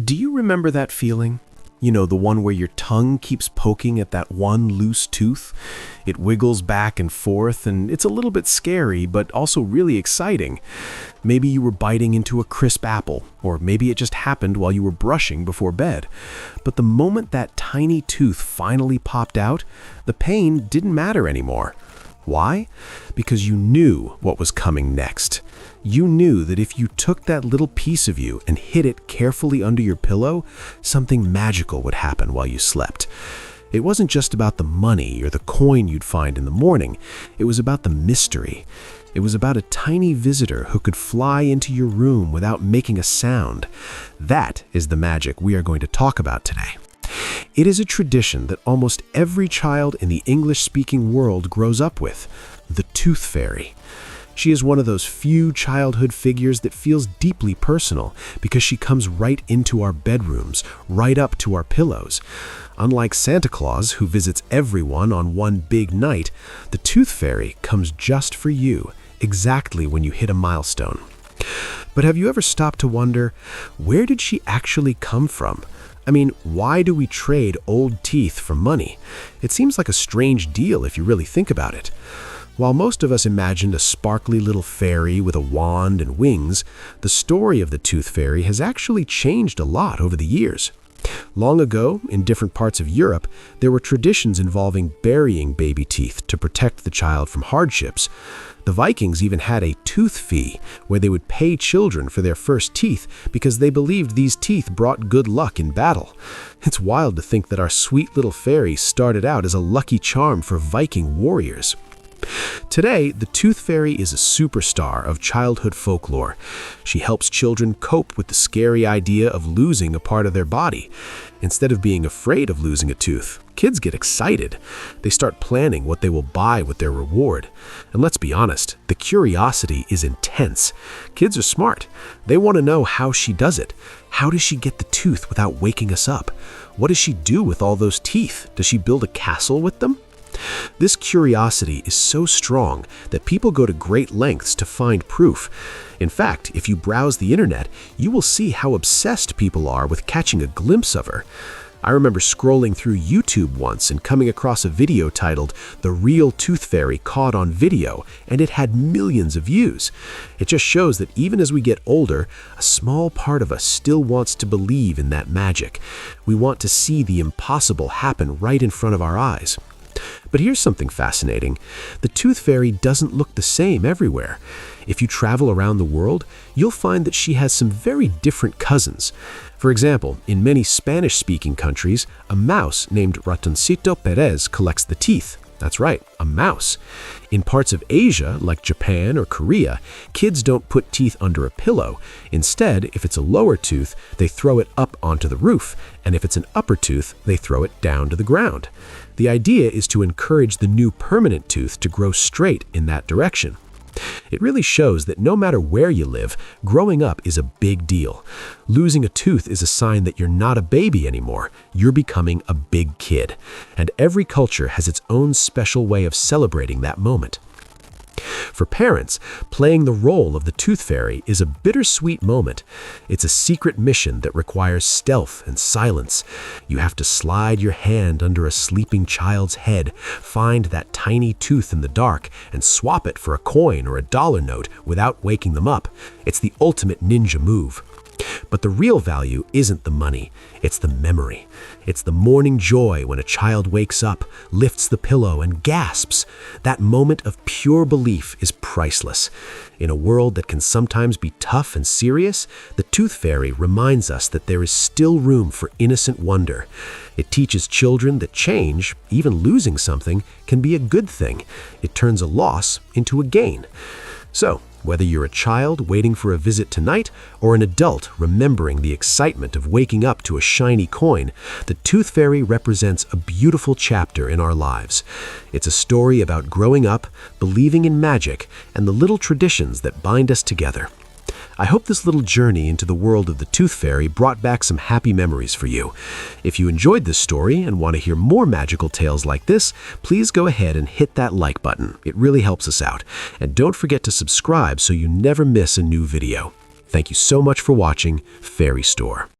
Do you remember that feeling? You know, the one where your tongue keeps poking at that one loose tooth? It wiggles back and forth, and it's a little bit scary, but also really exciting. Maybe you were biting into a crisp apple, or maybe it just happened while you were brushing before bed. But the moment that tiny tooth finally popped out, the pain didn't matter anymore. Why? Because you knew what was coming next. You knew that if you took that little piece of you and hid it carefully under your pillow, something magical would happen while you slept. It wasn't just about the money or the coin you'd find in the morning. It was about the mystery. It was about a tiny visitor who could fly into your room without making a sound. That is the magic we are going to talk about today. It is a tradition that almost every child in the English-speaking world grows up with, the Tooth Fairy. She is one of those few childhood figures that feels deeply personal because she comes right into our bedrooms, right up to our pillows. Unlike Santa Claus, who visits everyone on one big night, the Tooth Fairy comes just for you, exactly when you hit a milestone. But have you ever stopped to wonder, where did she actually come from? I mean, why do we trade old teeth for money? It seems like a strange deal if you really think about it. While most of us imagined a sparkly little fairy with a wand and wings, the story of the Tooth Fairy has actually changed a lot over the years. Long ago, in different parts of Europe, there were traditions involving burying baby teeth to protect the child from hardships. The Vikings even had a tooth fee, where they would pay children for their first teeth because they believed these teeth brought good luck in battle. It's wild to think that our sweet little fairy started out as a lucky charm for Viking warriors. Today, the Tooth Fairy is a superstar of childhood folklore. She helps children cope with the scary idea of losing a part of their body. Instead of being afraid of losing a tooth, kids get excited. They start planning what they will buy with their reward. And let's be honest, the curiosity is intense. Kids are smart. They want to know how she does it. How does she get the tooth without waking us up? What does she do with all those teeth? Does she build a castle with them? This curiosity is so strong that people go to great lengths to find proof. In fact, if you browse the internet, you will see how obsessed people are with catching a glimpse of her. I remember scrolling through YouTube once and coming across a video titled "The Real Tooth Fairy Caught on Video," and it had millions of views. It just shows that even as we get older, a small part of us still wants to believe in that magic. We want to see the impossible happen right in front of our eyes. But here's something fascinating. The Tooth Fairy doesn't look the same everywhere. If you travel around the world, you'll find that she has some very different cousins. For example, in many Spanish-speaking countries, a mouse named Ratoncito Perez collects the teeth. That's right, a mouse. In parts of Asia, like Japan or Korea, kids don't put teeth under a pillow. Instead, if it's a lower tooth, they throw it up onto the roof, and if it's an upper tooth, they throw it down to the ground. The idea is to encourage the new permanent tooth to grow straight in that direction. It really shows that no matter where you live, growing up is a big deal. Losing a tooth is a sign that you're not a baby anymore. You're becoming a big kid. And every culture has its own special way of celebrating that moment. For parents, playing the role of the Tooth Fairy is a bittersweet moment. It's a secret mission that requires stealth and silence. You have to slide your hand under a sleeping child's head, find that tiny tooth in the dark, and swap it for a coin or a dollar note without waking them up. It's the ultimate ninja move. But the real value isn't the money, it's the memory. It's the morning joy when a child wakes up, lifts the pillow, and gasps. That moment of pure belief is priceless. In a world that can sometimes be tough and serious, the Tooth Fairy reminds us that there is still room for innocent wonder. It teaches children that change, even losing something, can be a good thing. It turns a loss into a gain. So, whether you're a child waiting for a visit tonight or an adult remembering the excitement of waking up to a shiny coin, the Tooth Fairy represents a beautiful chapter in our lives. It's a story about growing up, believing in magic, and the little traditions that bind us together. I hope this little journey into the world of the Tooth Fairy brought back some happy memories for you. If you enjoyed this story and want to hear more magical tales like this, please go ahead and hit that like button. It really helps us out. And don't forget to subscribe so you never miss a new video. Thank you so much for watching Fairy Store.